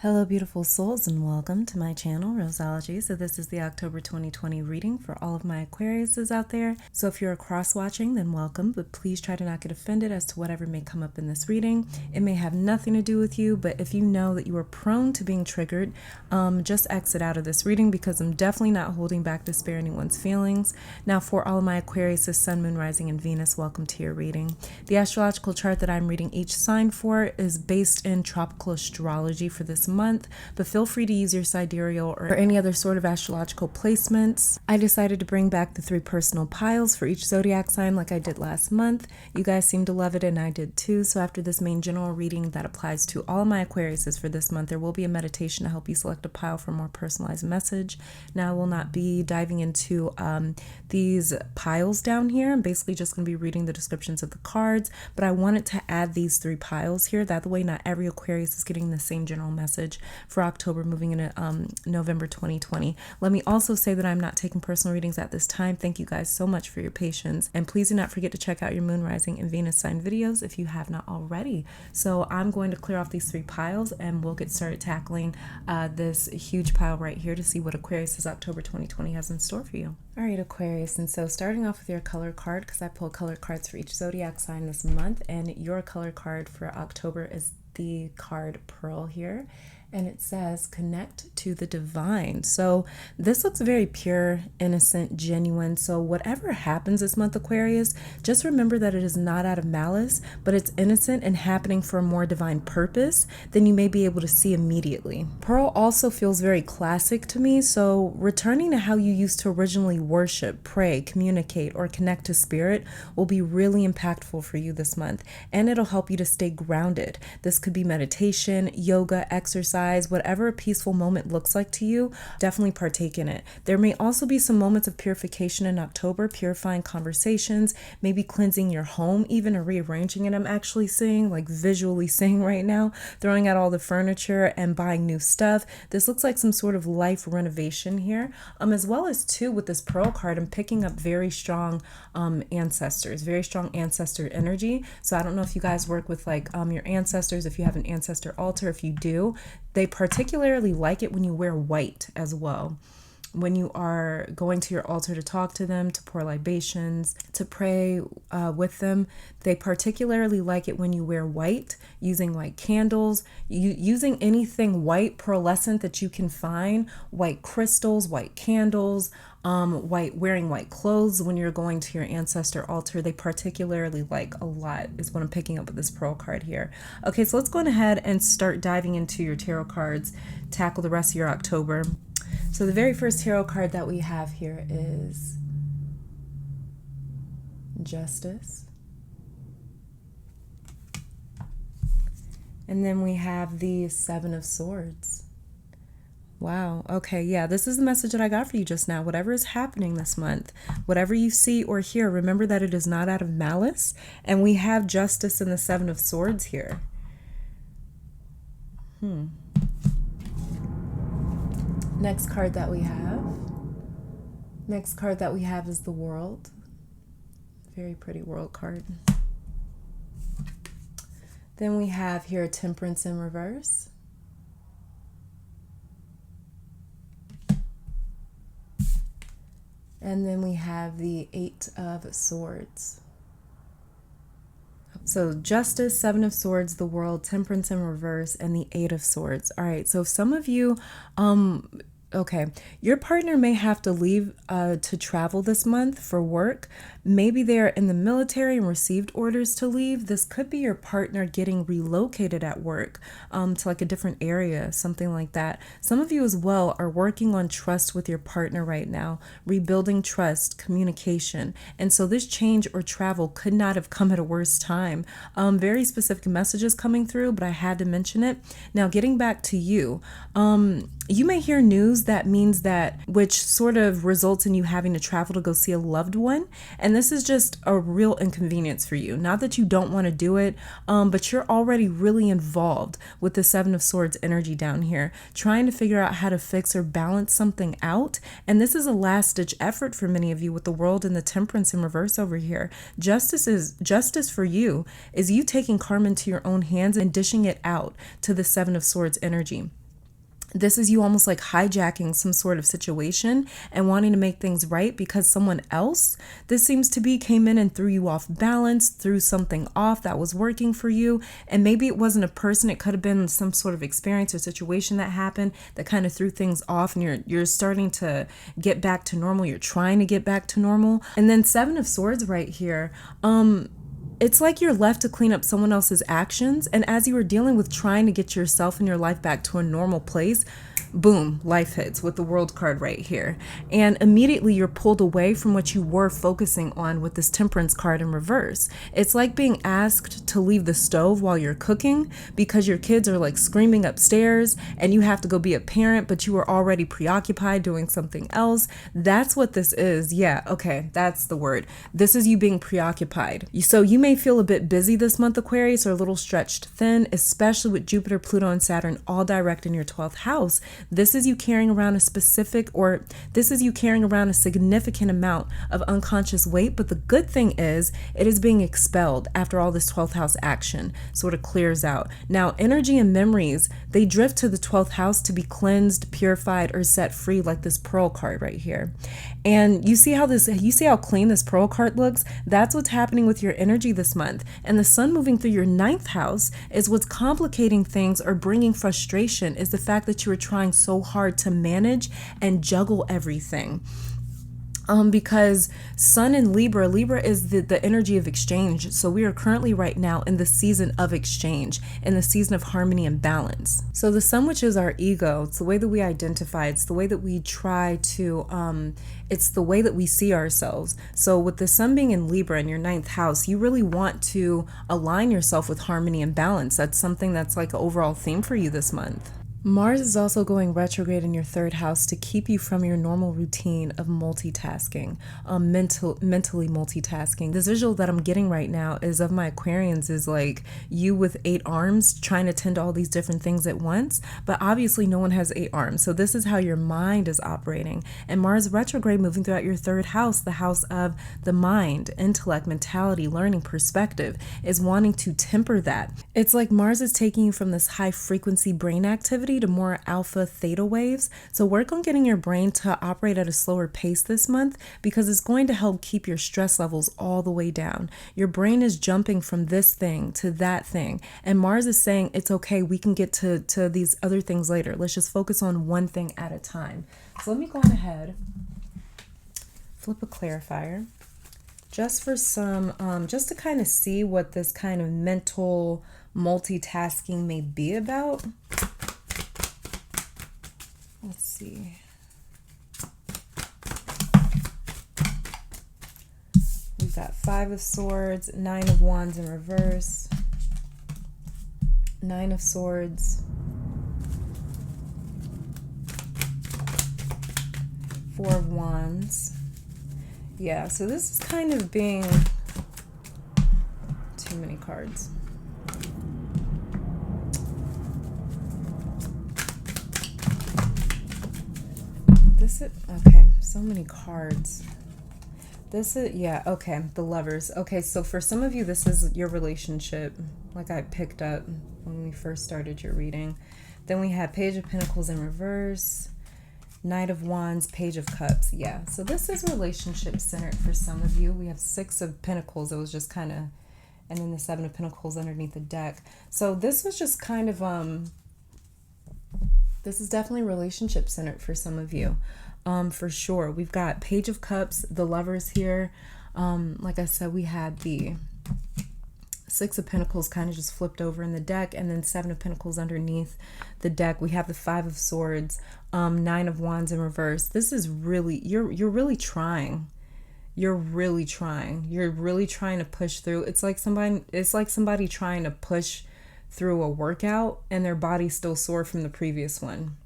Hello, beautiful souls, and welcome to my channel, Rosology. So this is the October 2020 reading for all of my Aquariuses out there. So if you're cross-watching, then welcome, but please try to not get offended as to whatever may come up in this reading. It may have nothing to do with you, but if you know that you are prone to being triggered, just exit out of this reading because I'm definitely not holding back to spare anyone's feelings. Now, for all of my Aquariuses, Sun, Moon, Rising, and Venus, welcome to your reading. The astrological chart that I'm reading each sign for is based in tropical astrology for this month, but feel free to use your sidereal or any other sort of astrological placements. I decided to bring back the 3 personal piles for each zodiac sign like I did last month. You guys seem to love it and I did too. So after this main general reading that applies to all my Aquariuses for this month, there will be a meditation to help you select a pile for a more personalized message. Now I will not be diving into these piles down here. I'm basically just going to be reading the descriptions of the cards, but I wanted to add these 3 piles here. That way not every Aquarius is getting the same general message for October moving into November 2020. Let me also say that I'm not taking personal readings at this time. Thank you guys so much for your patience. And please do not forget to check out your Moon, Rising, and Venus sign videos if you have not already. So I'm going to clear off these 3 piles and we'll get started tackling this huge pile right here to see what Aquarius' October 2020 has in store for you. All right, Aquarius, and so starting off with your color card, because I pull color cards for each zodiac sign this month, and your color card for October is the card Pearl here, and it says connect to the divine. So this looks very pure, innocent, genuine. So whatever happens this month, Aquarius, just remember that it is not out of malice, but it's innocent and happening for a more divine purpose than you may be able to see immediately. Pearl also feels very classic to me, so returning to how you used to originally worship, pray, communicate, or connect to spirit will be really impactful for you this month, and it'll help you to stay grounded. This could be meditation, yoga, exercise, whatever a peaceful moment looks like to you, definitely partake in it. There may also be some moments of purification in October, purifying conversations, maybe cleansing your home, even or rearranging it. I'm actually seeing, like visually seeing right now, throwing out all the furniture and buying new stuff. This looks like some sort of life renovation here. As well as too, with this Pearl card, I'm picking up very strong ancestors, very strong ancestor energy. So I don't know if you guys work with like your ancestors, if you have an ancestor altar. If you do, they particularly like it when you wear white as well. When you are going to your altar to talk to them, to pour libations, to pray with them, they particularly like it when you wear white, using white candles, using anything white, pearlescent that you can find, white crystals, white candles, wearing white clothes when you're going to your ancestor altar. They particularly like a lot is what I'm picking up with this Pearl card here. Okay, so let's go ahead and start diving into your tarot cards, tackle the rest of your October. So the very first tarot card that we have here is Justice. And then we have the 7 of Swords. Wow. Okay. Yeah, this is the message that I got for you just now. Whatever is happening this month, whatever you see or hear, remember that it is not out of malice. And we have Justice and the 7 of Swords here. Next card that we have is the World. Very pretty World card. Then we have here Temperance in reverse. And then we have the 8 of Swords. So Justice, 7 of Swords, the World, Temperance in reverse, and the 8 of Swords. All right, so some of you, okay, your partner may have to leave to travel this month for work. Maybe they're in the military and received orders to leave. This could be your partner getting relocated at work to like a different area, something like that. Some of you as well are working on trust with your partner right now, rebuilding trust, communication. And so this change or travel could not have come at a worse time. Very specific messages coming through, but I had to mention it. Now, getting back to you, you may hear news that means that, which sort of results in you having to travel to go see a loved one. And this is just a real inconvenience for you. Not that you don't want to do it, but you're already really involved with the 7 of Swords energy down here, trying to figure out how to fix or balance something out. And this is a last ditch effort for many of you with the World and the Temperance in reverse over here. Justice for you is you taking karma into your own hands and dishing it out to the 7 of Swords energy. This is you almost like hijacking some sort of situation and wanting to make things right because someone else, this seems to be, came in and threw you off balance, threw something off that was working for you. And maybe it wasn't a person, it could have been some sort of experience or situation that happened that kind of threw things off, and you're starting to get back to normal. You're trying to get back to normal. And then Seven of Swords right here. It's like you're left to clean up someone else's actions. And as you were dealing with trying to get yourself and your life back to a normal place, boom, life hits with the World card right here. And immediately you're pulled away from what you were focusing on with this Temperance card in reverse. It's like being asked to leave the stove while you're cooking because your kids are like screaming upstairs and you have to go be a parent, but you were already preoccupied doing something else. That's what this is. Yeah, okay, that's the word. This is you being preoccupied. So you may feel a bit busy this month, Aquarius, or a little stretched thin, especially with Jupiter, Pluto, and Saturn all direct in your 12th house. This is you carrying around a significant amount of unconscious weight. But the good thing is it is being expelled after all this 12th house action sort of clears out. Now, energy and memories, they drift to the 12th house to be cleansed, purified, or set free, like this Pearl card right here. And you see how clean this Pearl card looks? That's what's happening with your energy this month. And the sun moving through your 9th house is what's complicating things or bringing frustration, is the fact that you are trying so hard to manage and juggle everything. Because Sun in Libra is the energy of exchange. So we are currently right now in the season of exchange, in the season of harmony and balance. So the Sun, which is our ego, it's the way that we identify, it's the way that we try to, it's the way that we see ourselves. So with the Sun being in Libra in your 9th house, you really want to align yourself with harmony and balance. That's something that's like an overall theme for you this month. Mars is also going retrograde in your 3rd house to keep you from your normal routine of multitasking, mentally multitasking. This visual that I'm getting right now is of my Aquarians is like you with 8 arms trying to tend to all these different things at once, but obviously no one has 8 arms. So this is how your mind is operating. And Mars retrograde moving throughout your 3rd house, the house of the mind, intellect, mentality, learning, perspective, is wanting to temper that. It's like Mars is taking you from this high frequency brain activity to more alpha theta waves. So work on getting your brain to operate at a slower pace this month, because it's going to help keep your stress levels all the way down. Your brain is jumping from this thing to that thing, and Mars is saying it's okay, we can get to these other things later. Let's just focus on one thing at a time. So let me go on ahead, flip a clarifier just for some just to kind of see what this kind of mental multitasking may be about. Let's see. We've got 5 of Swords, 9 of Wands in reverse, 9 of Swords, 4 of Wands. Yeah, so this is kind of being too many cards. Okay, so many cards. This is, yeah, okay, the Lovers. Okay, so for some of you, this is your relationship, like I picked up when we first started your reading. Then we have Page of Pentacles in reverse, Knight of Wands, Page of Cups. Yeah, so this is relationship centered for some of you. We have 6 of Pentacles. It was just kind of, and then the 7 of Pentacles underneath the deck. So this was just kind of, this is definitely relationship centered for some of you. For sure. We've got Page of Cups, the Lovers here. Like I said, we had the 6 of Pentacles kind of just flipped over in the deck, and then 7 of Pentacles underneath the deck. We have the 5 of Swords, 9 of Wands in reverse. This is really, you're really trying. You're really trying. You're really trying to push through. It's like somebody trying to push through a workout and their body's still sore from the previous one.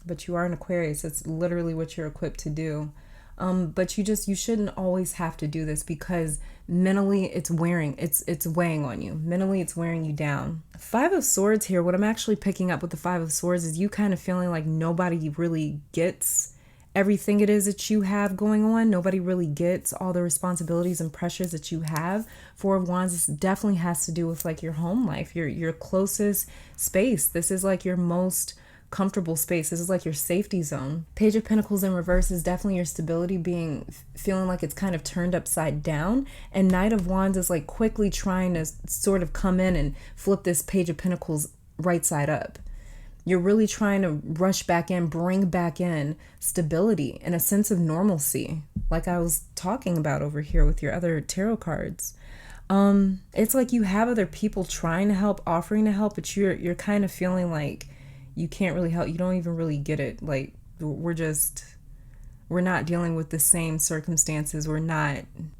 But you are an Aquarius. It's literally what you're equipped to do. But you shouldn't always have to do this, because mentally it's weighing on you. Mentally it's wearing you down. 5 of Swords here, what I'm actually picking up with the 5 of Swords is you kind of feeling like nobody really gets everything it is that you have going on. Nobody really gets all the responsibilities and pressures that you have. 4 of Wands, this definitely has to do with like your home life, your closest space. This is like your most comfortable space. This is like your safety zone. Page of Pentacles in reverse is definitely your stability feeling like it's kind of turned upside down. And Knight of Wands is like quickly trying to sort of come in and flip this Page of Pentacles right side up. You're really trying to rush back in, bring back in stability and a sense of normalcy, like I was talking about over here with your other tarot cards. It's like you have other people trying to help, offering to help, but you're kind of feeling like you can't really help. You don't even really get it. Like we're not dealing with the same circumstances.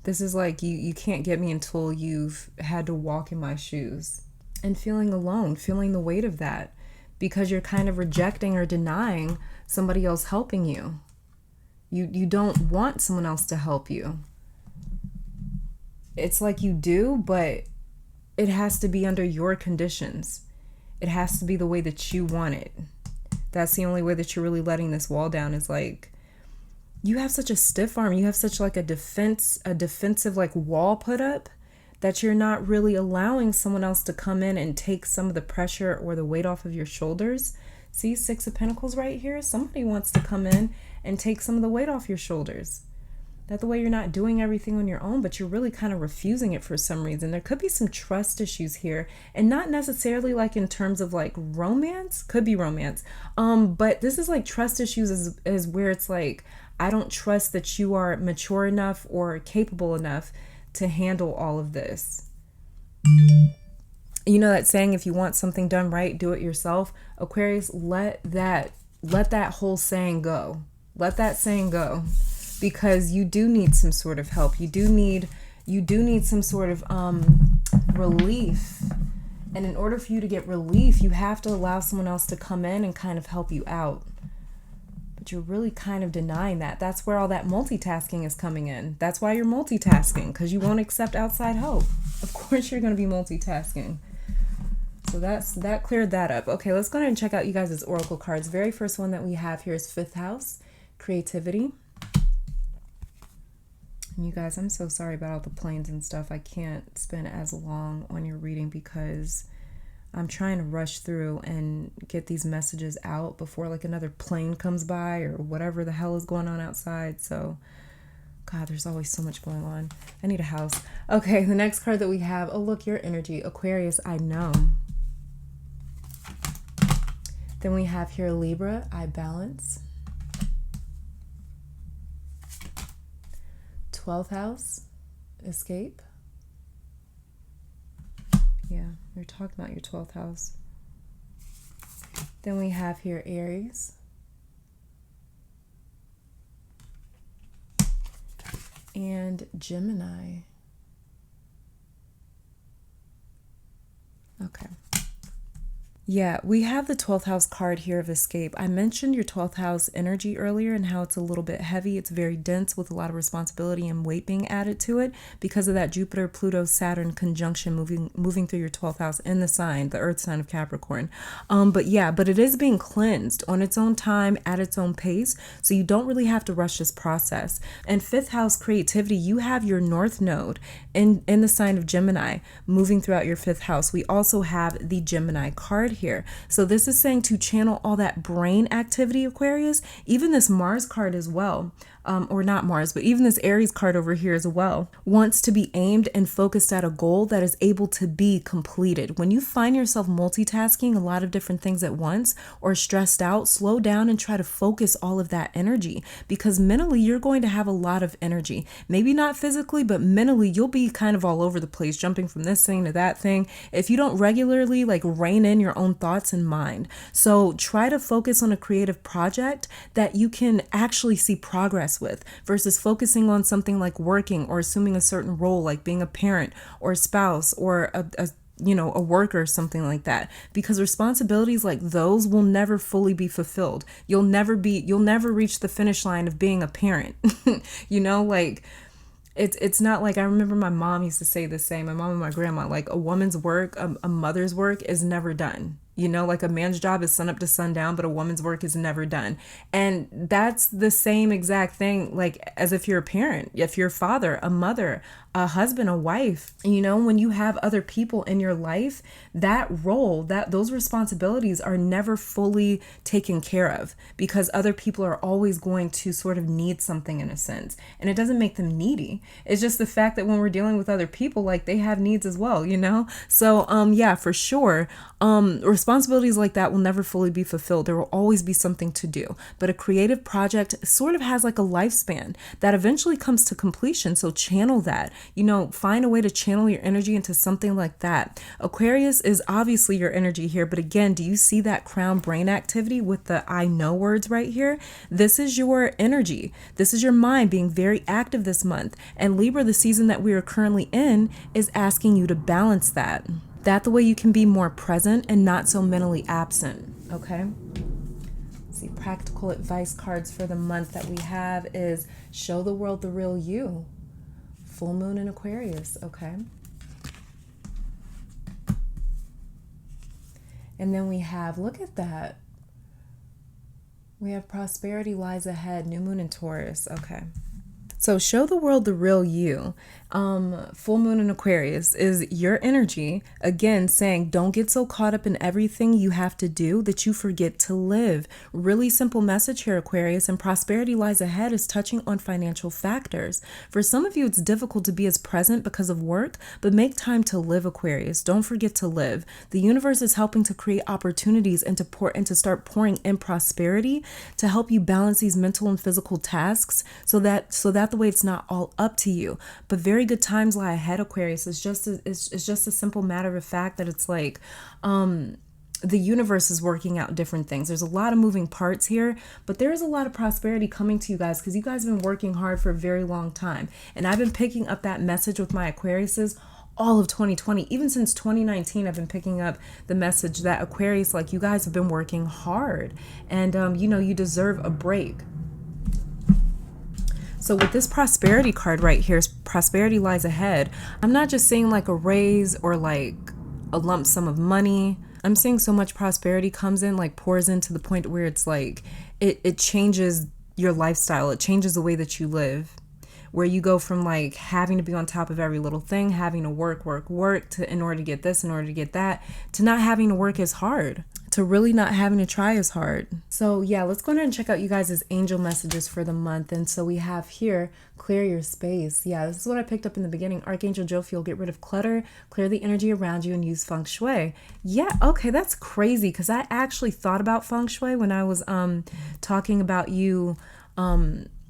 This is like you can't get me until you've had to walk in my shoes, and feeling alone, feeling the weight of that, because you're kind of rejecting or denying somebody else helping you. You don't want someone else to help you. It's like you do, but it has to be under your conditions. It has to be the way that you want it. That's the only way that you're really letting this wall down, is like you have such a stiff arm. You have such like a defensive like wall put up, that you're not really allowing someone else to come in and take some of the pressure or the weight off of your shoulders. See, Six of Pentacles right here? Somebody wants to come in and take some of the weight off your shoulders. That the way you're not doing everything on your own, but you're really kind of refusing it for some reason. There could be some trust issues here, and not necessarily like in terms of like romance, could be romance. But this is like trust issues is where it's like, I don't trust that you are mature enough or capable enough to handle all of this. You know that saying, if you want something done right, do it yourself. Aquarius, let that whole saying go. Let that saying go, because you do need some sort of help. You do need some sort of relief. And in order for you to get relief, you have to allow someone else to come in and kind of help you out. But you're really kind of denying that. That's where all that multitasking is coming in. That's why you're multitasking, because you won't accept outside help. Of course you're going to be multitasking. So that cleared that up. Okay, let's go ahead and check out you guys' oracle cards. Very first one that we have here is 5th house, creativity. And you guys, I'm so sorry about all the planes and stuff. I can't spend as long on your reading because I'm trying to rush through and get these messages out before like another plane comes by or whatever the hell is going on outside. So, God, there's always so much going on. I need a house. Okay, the next card that we have, oh, look, your energy. Aquarius, I know. Then we have here Libra, I balance. 12th house, escape. Yeah, we're talking about your 12th house. Then we have here Aries. And Gemini. Okay. Yeah, we have the 12th house card here of escape. I mentioned your 12th house energy earlier and how it's a little bit heavy. It's very dense with a lot of responsibility and weight being added to it because of that Jupiter, Pluto, Saturn conjunction moving through your 12th house in the sign, the earth sign of Capricorn. But it is being cleansed on its own time at its own pace. So you don't really have to rush this process. And 5th house creativity, you have your north node in the sign of Gemini moving throughout your 5th house. We also have the Gemini card here. So this is saying to channel all that brain activity, Aquarius, even this Mars card as well. Or not Mars, but even this Aries card over here as well, wants to be aimed and focused at a goal that is able to be completed. When you find yourself multitasking a lot of different things at once or stressed out, slow down and try to focus all of that energy, because mentally you're going to have a lot of energy. Maybe not physically, but mentally you'll be kind of all over the place, jumping from this thing to that thing, if you don't regularly like rein in your own thoughts and mind. So try to focus on a creative project that you can actually see progress with, versus focusing on something like working or assuming a certain role like being a parent or a spouse or a worker or something like that, because responsibilities like those will never fully be fulfilled. You'll never reach the finish line of being a parent. It's not like, I remember my mom used to say the same, my mom and my grandma, like a woman's work, a mother's work is never done. You know, like a man's job is sun up to sundown, but a woman's work is never done. And that's the same exact thing, like as if you're a parent, if you're a father, a mother, a husband, a wife. You know, when you have other people in your life, that role, that those responsibilities are never fully taken care of, because other people are always going to sort of need something in a sense. And it doesn't make them needy. It's just the fact that when we're dealing with other people, like they have needs as well, you know? So yeah, for sure. Responsibilities like that will never fully be fulfilled. There will always be something to do. But a creative project sort of has like a lifespan that eventually comes to completion. So channel that, you know, find a way to channel your energy into something like that. Aquarius is obviously your energy here. But again, do you see that crown brain activity with the I know words right here? This is your energy. This is your mind being very active this month. And Libra, the season that we are currently in, is asking you to balance that. That the way you can be more present and not so mentally absent, okay? Let's see, practical advice cards for the month that we have is show the world the real you. Full moon in Aquarius, okay? And then we have, look at that. We have prosperity lies ahead, new moon in Taurus, okay? So show the world the real you. Full moon in Aquarius is your energy, again, saying don't get so caught up in everything you have to do that you forget to live. Really simple message here, Aquarius, and prosperity lies ahead is touching on financial factors. For some of you, it's difficult to be as present because of work, but make time to live, Aquarius. Don't forget to live. The universe is helping to create opportunities and to start pouring in prosperity to help you balance these mental and physical tasks so that the way it's not all up to you. But very good times lie ahead, Aquarius. It's just a simple matter of fact that it's like the universe is working out different things. There's a lot of moving parts here, but there is a lot of prosperity coming to you guys because you guys have been working hard for a very long time. And I've been picking up that message with my Aquariuses all of 2020. Even since 2019, I've been picking up the message that Aquarius, like you guys have been working hard and you know, you deserve a break. So with this prosperity card right here, prosperity lies ahead. I'm not just saying like a raise or like a lump sum of money. I'm seeing so much prosperity comes in, like pours in to the point where it's like, it changes your lifestyle. It changes the way that you live, where you go from like having to be on top of every little thing, having to work to in order to get this, in order to get that, to not having to work as hard, to really not having to try as hard. So yeah, let's go ahead and check out you guys' angel messages for the month. And so we have here, clear your space. Yeah, this is what I picked up in the beginning. Archangel Jophiel, get rid of clutter, clear the energy around you, and use feng shui. Yeah, okay, that's crazy because I actually thought about feng shui when I was talking about you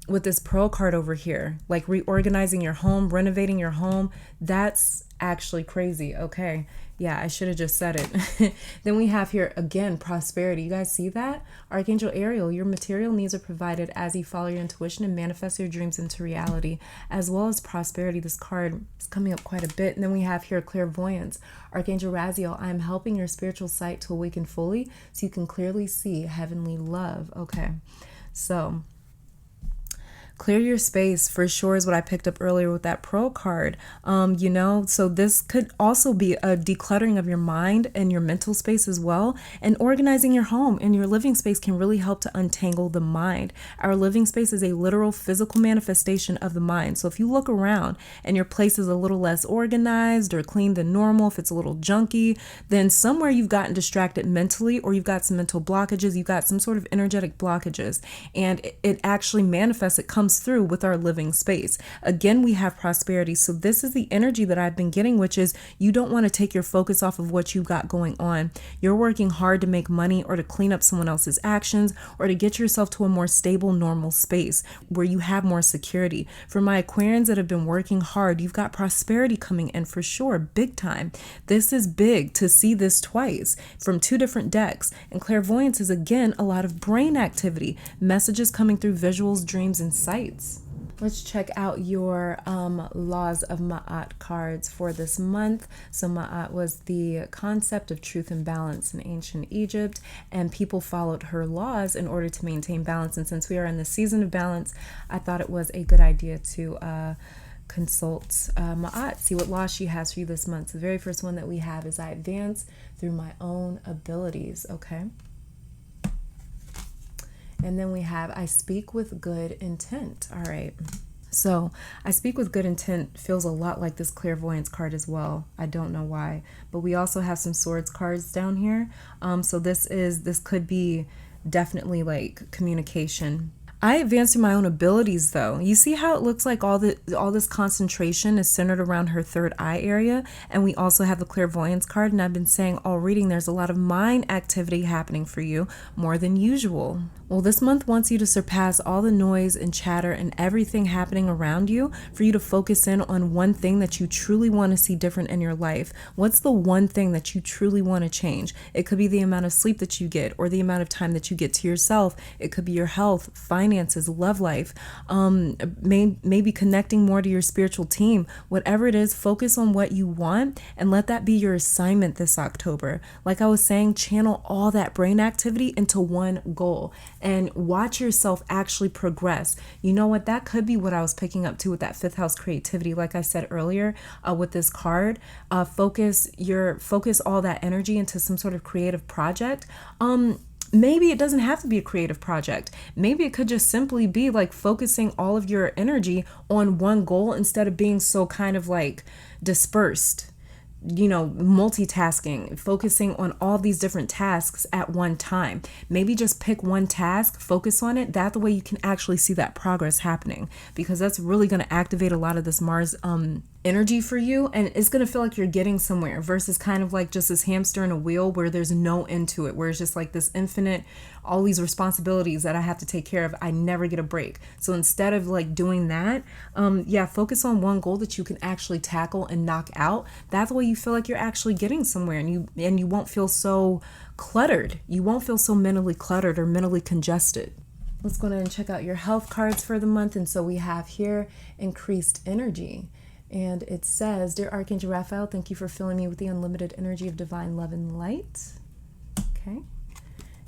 with this pearl card over here, like reorganizing your home, renovating your home. That's actually crazy. Okay. Yeah, I should have just said it. Then we have here again, prosperity. You guys see that? Archangel Ariel, your material needs are provided as you follow your intuition and manifest your dreams into reality, as well as prosperity. This card is coming up quite a bit. And then we have here clairvoyance. Archangel Raziel, I am helping your spiritual sight to awaken fully so you can clearly see heavenly love. Okay. So clear your space for sure is what I picked up earlier with that pearl card. You know, so this could also be a decluttering of your mind and your mental space as well. And organizing your home and your living space can really help to untangle the mind. Our living space is a literal physical manifestation of the mind. So if you look around and your place is a little less organized or clean than normal, if it's a little junky, then somewhere you've gotten distracted mentally, or you've got some mental blockages, you've got some sort of energetic blockages, and it actually manifests, it comes through with our living space. Again, we have prosperity. So this is the energy that I've been getting, which is you don't want to take your focus off of what you've got going on. You're working hard to make money or to clean up someone else's actions or to get yourself to a more stable, normal space where you have more security. For my Aquarians that have been working hard, you've got prosperity coming in for sure, big time. This is big to see this twice from two different decks. And clairvoyance is again a lot of brain activity, messages coming through visuals, dreams, and sight. Let's check out your Laws of Ma'at cards for this month. So Ma'at was the concept of truth and balance in ancient Egypt, and people followed her laws in order to maintain balance. And since we are in the season of balance, I thought it was a good idea to consult Ma'at, see what law she has for you this month. So the very first one that we have is I advance through my own abilities, okay? And then we have I speak with good intent. All right. So I speak with good intent feels a lot like this clairvoyance card as well. I don't know why, but we also have some swords cards down here. So this could be definitely like communication. I advance through my own abilities though. You see how it looks like all this concentration is centered around her third eye area, and we also have the clairvoyance card, and I've been saying all reading there's a lot of mind activity happening for you, more than usual. Well, this month wants you to surpass all the noise and chatter and everything happening around you, for you to focus in on one thing that you truly want to see different in your life. What's the one thing that you truly want to change? It could be the amount of sleep that you get, or the amount of time that you get to yourself. It could be your health, finances, love life, maybe connecting more to your spiritual team. Whatever it is, focus on what you want and let that be your assignment this October. Like I was saying, channel all that brain activity into one goal and watch yourself actually progress. You know what? That could be what I was picking up too with that fifth house creativity. Like I said earlier, with this card, focus all that energy into some sort of creative project. Maybe it doesn't have to be a creative project. Maybe it could just simply be like focusing all of your energy on one goal instead of being so kind of like dispersed. Multitasking, focusing on all these different tasks at one time. Maybe just pick one task, focus on it. That the way you can actually see that progress happening, because that's really going to activate a lot of this Mars energy for you, and it's going to feel like you're getting somewhere versus kind of like just this hamster in a wheel where there's no end to it, where it's just like this infinite, all these responsibilities that I have to take care of. I never get a break. So instead of like doing that, focus on one goal that you can actually tackle and knock out. That's the way you feel like you're actually getting somewhere, and you won't feel so cluttered. You won't feel so mentally cluttered or mentally congested. Let's go ahead and check out your health cards for the month. And so we have here increased energy. And it says, Dear Archangel Raphael, thank you for filling me with the unlimited energy of divine love and light. Okay.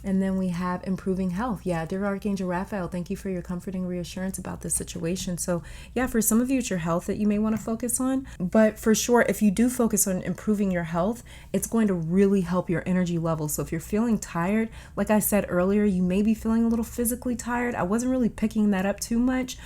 And then we have improving health. Yeah, dear Archangel Raphael, thank you for your comforting reassurance about this situation. So yeah, for some of you, it's your health that you may want to focus on. But for sure, if you do focus on improving your health, it's going to really help your energy level. So if you're feeling tired, like I said earlier, you may be feeling a little physically tired. I wasn't really picking that up too much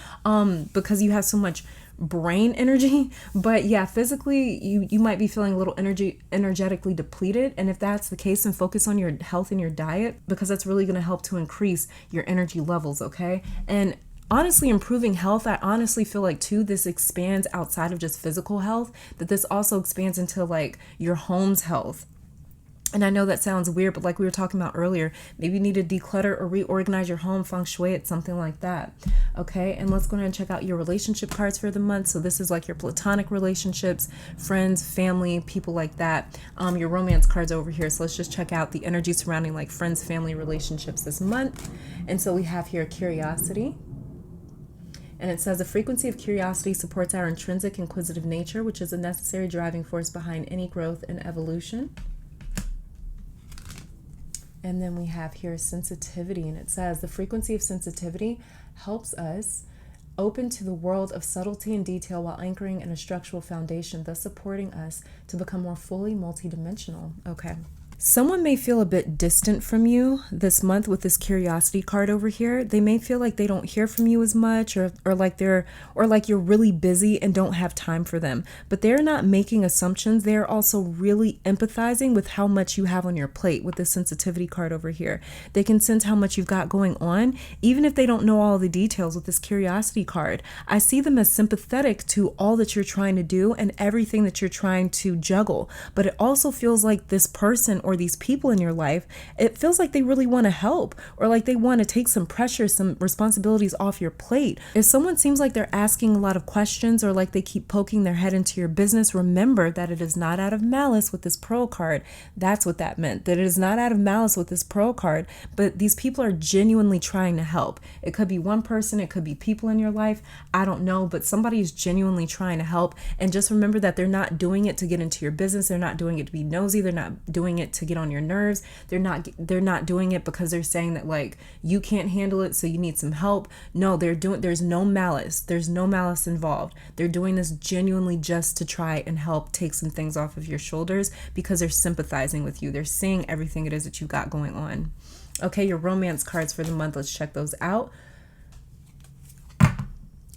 because you have so much brain energy, but yeah, physically you might be feeling a little energetically depleted, and if that's the case, then focus on your health and your diet, because that's really going to help to increase your energy levels. Okay. And honestly, improving health, I honestly feel like too, this expands outside of just physical health, that this also expands into like your home's health. And I know that sounds weird, but like we were talking about earlier, maybe you need to declutter or reorganize your home, feng shui it, something like that. Okay, and let's go ahead and check out your relationship cards for the month. So this is like your platonic relationships, friends, family, people like that. Your romance cards over here. So let's just check out the energy surrounding like friends, family, relationships this month. And so we have here curiosity. And it says the frequency of curiosity supports our intrinsic inquisitive nature, which is a necessary driving force behind any growth and evolution. And then we have here sensitivity, and it says the frequency of sensitivity helps us open to the world of subtlety and detail while anchoring in a structural foundation, thus supporting us to become more fully multidimensional. Okay. Someone may feel a bit distant from you this month with this curiosity card over here. They may feel like they don't hear from you as much, or like you're really busy and don't have time for them. But they're not making assumptions. They're also really empathizing with how much you have on your plate with this sensitivity card over here. They can sense how much you've got going on, even if they don't know all the details with this curiosity card. I see them as sympathetic to all that you're trying to do and everything that you're trying to juggle. But it also feels like this person or these people in your life, it feels like they really want to help, or like they want to take some pressure, some responsibilities off your plate. If someone seems like they're asking a lot of questions, or like they keep poking their head into your business, remember that it is not out of malice with this pearl card. That's what that meant, that it is not out of malice with this pearl card, but these people are genuinely trying to help. It could be one person, it could be people in your life, I don't know, but somebody is genuinely trying to help. And just remember that they're not doing it to get into your business, they're not doing it to be nosy, they're not doing it to get on your nerves. They're not doing it because they're saying that like you can't handle it, so you need some help. No, there's no malice. There's no malice involved. They're doing this genuinely just to try and help take some things off of your shoulders because they're sympathizing with you. They're seeing everything it is that you got going on. Okay, your romance cards for the month. Let's check those out.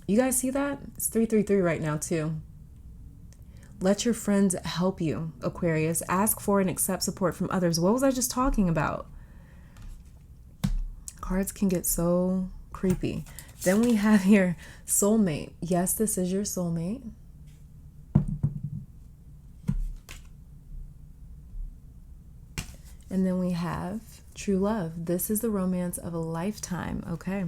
You guys see that? It's 333 right now too. Let your friends help you, Aquarius. Ask for and accept support from others. What was I just talking about? Cards can get so creepy. Then we have your soulmate. Yes, this is your soulmate. And then we have true love. This is the romance of a lifetime. Okay.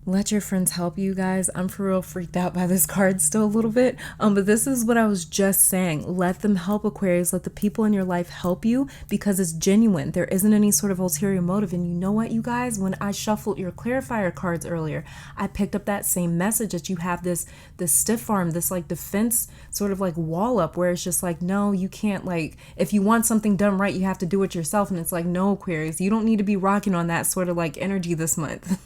Let your friends help you, guys. I'm for real freaked out by this card still a little bit. But this is what I was just saying. Let them help, Aquarius. Let the people in your life help you because it's genuine. There isn't any sort of ulterior motive. And you know what, you guys? When I shuffled your clarifier cards earlier, I picked up that same message that you have this stiff arm, this like defense sort of like wall up where it's just like, no, you can't, like, if you want something done right, you have to do it yourself. And it's like, no, Aquarius, you don't need to be rocking on that sort of like energy this month.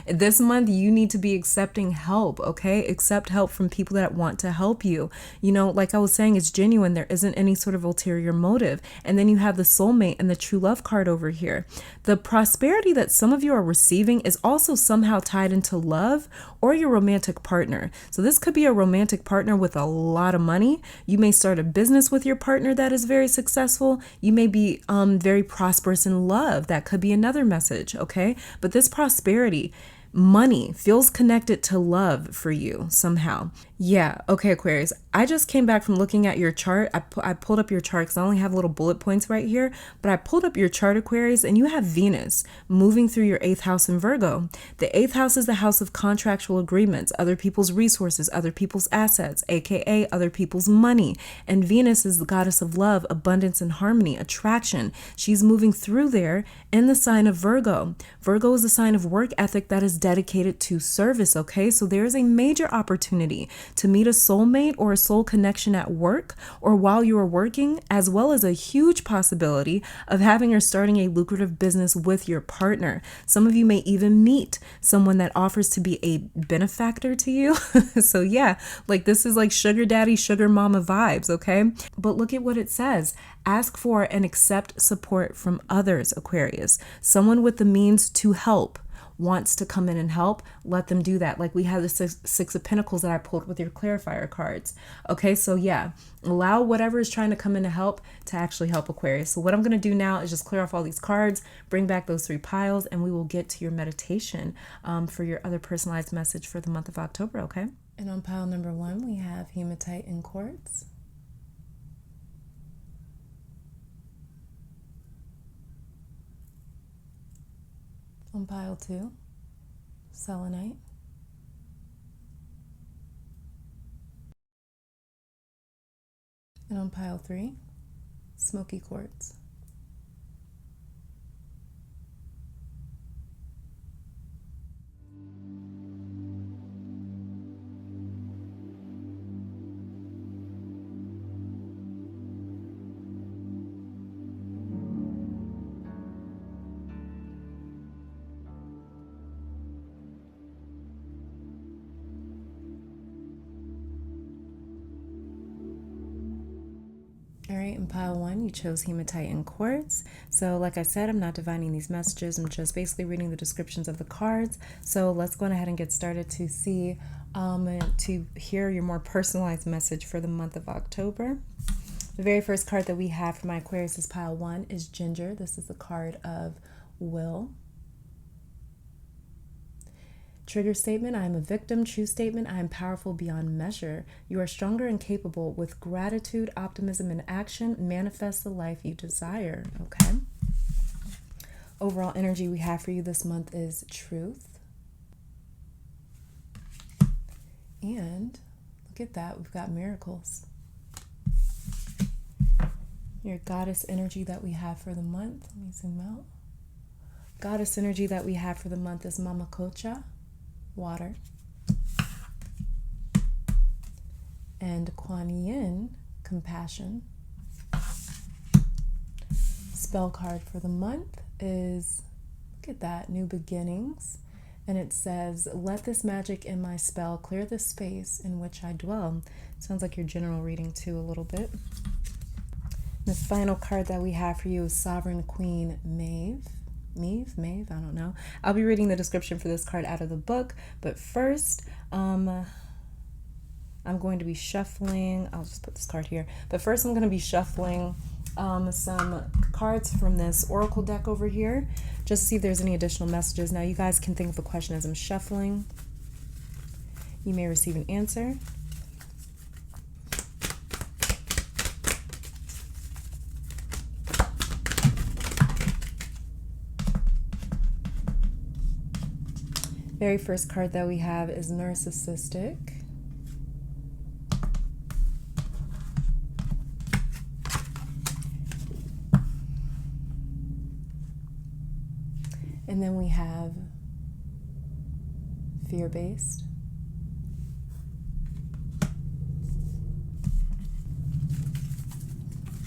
This month, you need to be accepting help, okay? Accept help from people that want to help you. You know, like I was saying, it's genuine. There isn't any sort of ulterior motive. And then you have the soulmate and the true love card over here. The prosperity that some of you are receiving is also somehow tied into love or your romantic partner. So this could be a romantic partner with a lot of money. You may start a business with your partner that is very successful. You may be very prosperous in love. That could be another message, okay? But this prosperity, money feels connected to love for you somehow. Yeah, okay, Aquarius. I just came back from looking at your chart. I pulled up your chart because I only have little bullet points right here, but I pulled up your chart, Aquarius, and you have Venus moving through your 8th house in Virgo. The 8th house is the house of contractual agreements, other people's resources, other people's assets, aka other people's money. And Venus is the goddess of love, abundance, and harmony, attraction. She's moving through there in the sign of Virgo. Virgo is a sign of work ethic that is dedicated to service, okay? So there is a major opportunity to meet a soulmate or a soul connection at work or while you are working, as well as a huge possibility of having or starting a lucrative business with your partner. Some of you may even meet someone that offers to be a benefactor to you. So yeah, like this is like sugar daddy, sugar mama vibes, okay? But look at what it says. Ask for and accept support from others, Aquarius. Someone with the means to help wants to come in and help, let them do that. Like we have the six of Pentacles that I pulled with your clarifier cards. Okay, so yeah, allow whatever is trying to come in to help to actually help, Aquarius. So what I'm going to do now is just clear off all these cards, bring back those 3 piles, and we will get to your meditation for your other personalized message for the month of October, okay? And on pile number 1, we have hematite and quartz. On pile 2, selenite. And on pile 3, smoky quartz. All right, in pile 1, you chose hematite and quartz. So like I said, I'm not divining these messages. I'm just basically reading the descriptions of the cards. So let's go ahead and get started to see, to hear your more personalized message for the month of October. The very first card that we have for my Aquarius is pile 1 is Ginger. This is the card of will. Trigger statement, I am a victim. True statement, I am powerful beyond measure. You are stronger and capable. With gratitude, optimism, and action, manifest the life you desire. Okay. Overall energy we have for you this month is truth. And look at that, we've got miracles. Your goddess energy that we have for the month, let me zoom out. Goddess energy that we have for the month is Mama Kocha, water, and Kuan Yin, compassion. spell card for the month is, look at that, New Beginnings. And it says, let this magic in my spell clear the space in which I dwell. Sounds like your general reading too, a little bit. The final card that we have for you is Sovereign Queen Maeve. Maeve, I don't know. I'll be reading the description for this card out of the book, but first, I'm going to be shuffling. I'll just put this card here. But first, I'm going to be shuffling some cards from this oracle deck over here, just to see if there's any additional messages. Now, you guys can think of a question as I'm shuffling. You may receive an answer. Very first card that we have is Narcissistic. And then we have Fear-Based.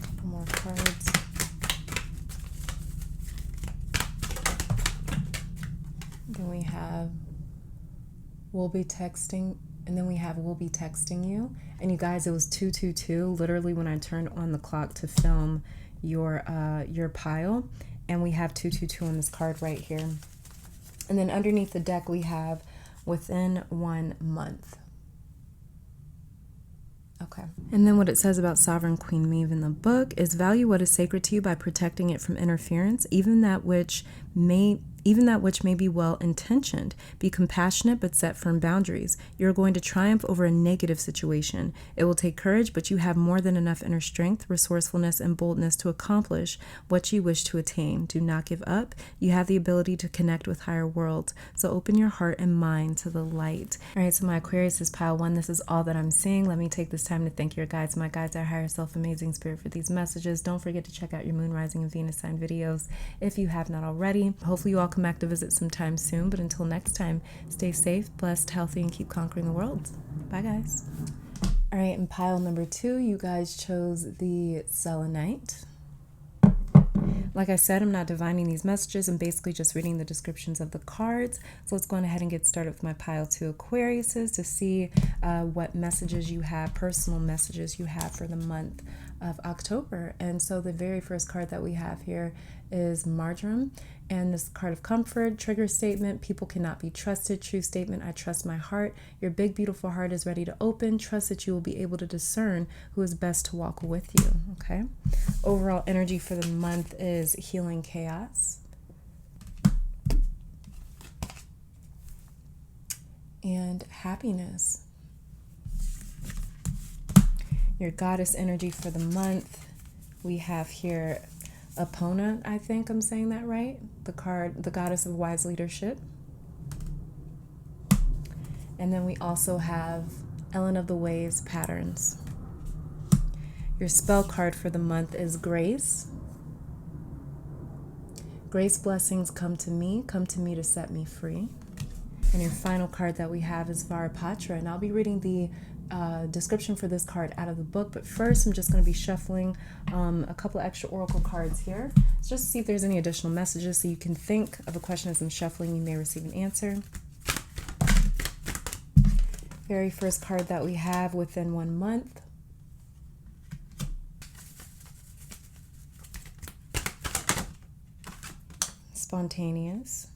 Couple more cards. Then we have We'll Be Texting, and then we have We'll Be Texting You. And you guys, it was 222, literally when I turned on the clock to film your pile. And we have 222 on this card right here. And then underneath the deck, we have Within 1 month. Okay. And then what it says about Sovereign Queen Maeve in the book is value what is sacred to you by protecting it from interference, even that which may be well-intentioned. Be compassionate, but set firm boundaries. You're going to triumph over a negative situation. It will take courage, but you have more than enough inner strength, resourcefulness, and boldness to accomplish what you wish to attain. Do not give up. You have the ability to connect with higher worlds, so open your heart and mind to the light. All right, so my Aquarius is pile 1. This is all that I'm seeing. Let me take this time to thank your guides, my guides, our higher self, amazing spirit, for these messages. Don't forget to check out your moon, rising, and Venus sign videos if you have not already. Hopefully you all come back to visit sometime soon, but until next time, stay safe, blessed, healthy, and keep conquering the world. Bye, guys. All right, in pile number 2, you guys chose the Selenite. Like I said, I'm not divining these messages. I'm basically just reading the descriptions of the cards. So let's go on ahead and get started with my pile 2 Aquariuses to see what messages you have, personal messages you have for the month of October. And so the very first card that we have here is Marjoram, and this card of comfort, trigger statement: people cannot be trusted. True statement: I trust my heart. Your big beautiful heart is ready to open. Trust that you will be able to discern who is best to walk with you. Okay, overall energy for the month is healing chaos, and happiness. Your goddess energy for the month, we have here Epona, I think I'm saying that right. The card, the goddess of wise leadership. And then we also have Ellen of the Waves, patterns. Your spell card for the month is Grace. Grace blessings come to me to set me free. And your final card that we have is Varapatra, and I'll be reading the description for this card out of the book, but first I'm just going to be shuffling a couple of extra oracle cards here, just to see if there's any additional messages, so you can think of a question as I'm shuffling. You may receive an answer. Very first card that we have, Within 1 month. Spontaneous.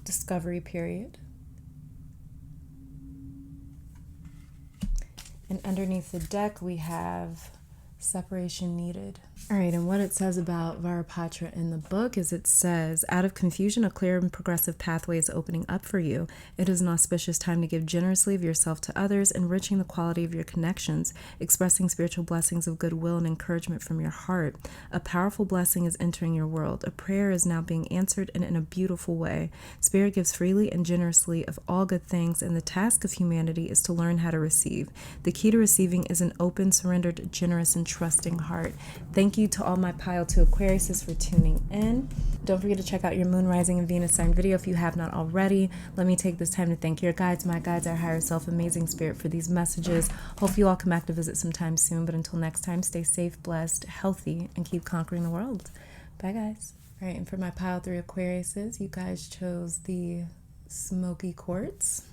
Discovery period. And underneath the deck we have Separation Needed. All right, and what it says about Varapatra in the book is it says, out of confusion, a clear and progressive pathway is opening up for you. It is an auspicious time to give generously of yourself to others, enriching the quality of your connections, expressing spiritual blessings of goodwill and encouragement from your heart. A powerful blessing is entering your world. A prayer is now being answered, and in a beautiful way. Spirit gives freely and generously of all good things, and the task of humanity is to learn how to receive. The key to receiving is an open, surrendered, generous, and trusting heart. Thank Thank you to all my Pile 2 Aquariuses for tuning in. Don't forget to check out your Moon, Rising, and Venus sign video if you have not already. Let me take this time to thank your guides, my guides, our higher self, amazing spirit for these messages. Hope you all come back to visit sometime soon. But until next time, stay safe, blessed, healthy, and keep conquering the world. Bye, guys. All right, and for my Pile 3 Aquariuses, you guys chose the Smoky Quartz.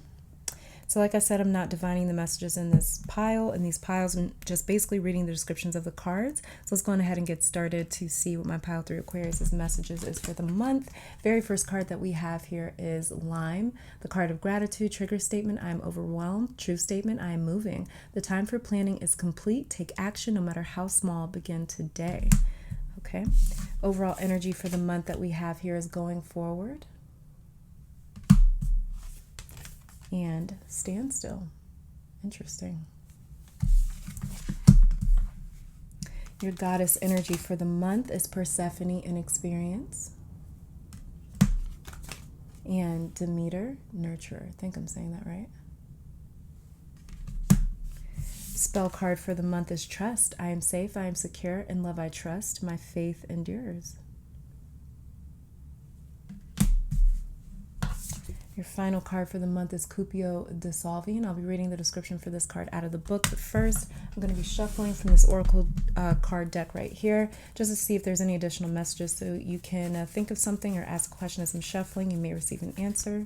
So like I said, I'm not divining the messages in this pile. In these piles, I'm just basically reading the descriptions of the cards. So let's go on ahead and get started to see what my Pile 3 Aquarius' messages is for the month. Very first card that we have here is Lime. The card of gratitude, trigger statement, I am overwhelmed. True statement, I am moving. The time for planning is complete. Take action no matter how small. Begin today. Okay. Overall energy for the month that we have here is going forward. And stand still. Interesting. Your goddess energy for the month is Persephone in experience. And Demeter, nurturer. I think I'm saying that right. Spell card for the month is Trust. I am safe, I am secure, in love I trust, my faith endures. Your final card for the month is Cupido Dissolving. I'll be reading the description for this card out of the book, but first I'm going to be shuffling from this Oracle card deck right here just to see if there's any additional messages, so you can think of something or ask a question as I'm shuffling. You may receive an answer.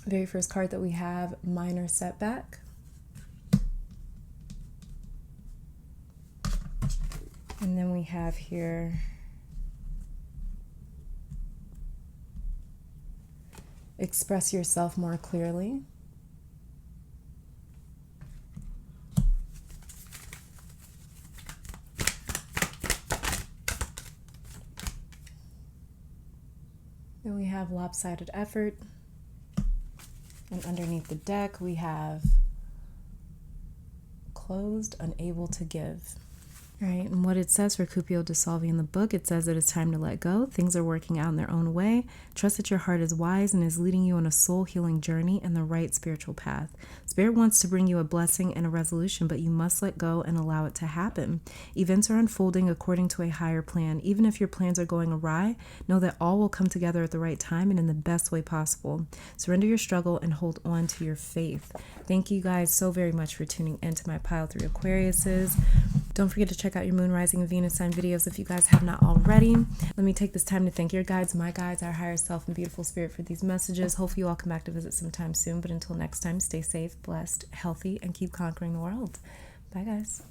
Very first card that we have, Minor Setback. And then we have here Express yourself more clearly. Then we have Lopsided Effort. And underneath the deck, we have Closed, Unable to Give. All right, and what it says for Cupido Dissolving in the book, it says that it's time to let go. Things are working out in their own way. Trust that your heart is wise and is leading you on a soul-healing journey and the right spiritual path. Spirit wants to bring you a blessing and a resolution, but you must let go and allow it to happen. Events are unfolding according to a higher plan. Even if your plans are going awry, know that all will come together at the right time and in the best way possible. Surrender your struggle and hold on to your faith. Thank you guys so very much for tuning into my Pile 3 Aquariuses. Don't forget to check out your Moon, Rising, and Venus sign videos if you guys have not already. Let me take this time to thank your guides, my guides, our higher self, and beautiful spirit for these messages. Hopefully you all come back to visit sometime soon. But until next time, stay safe, blessed, healthy, and keep conquering the world. Bye, guys.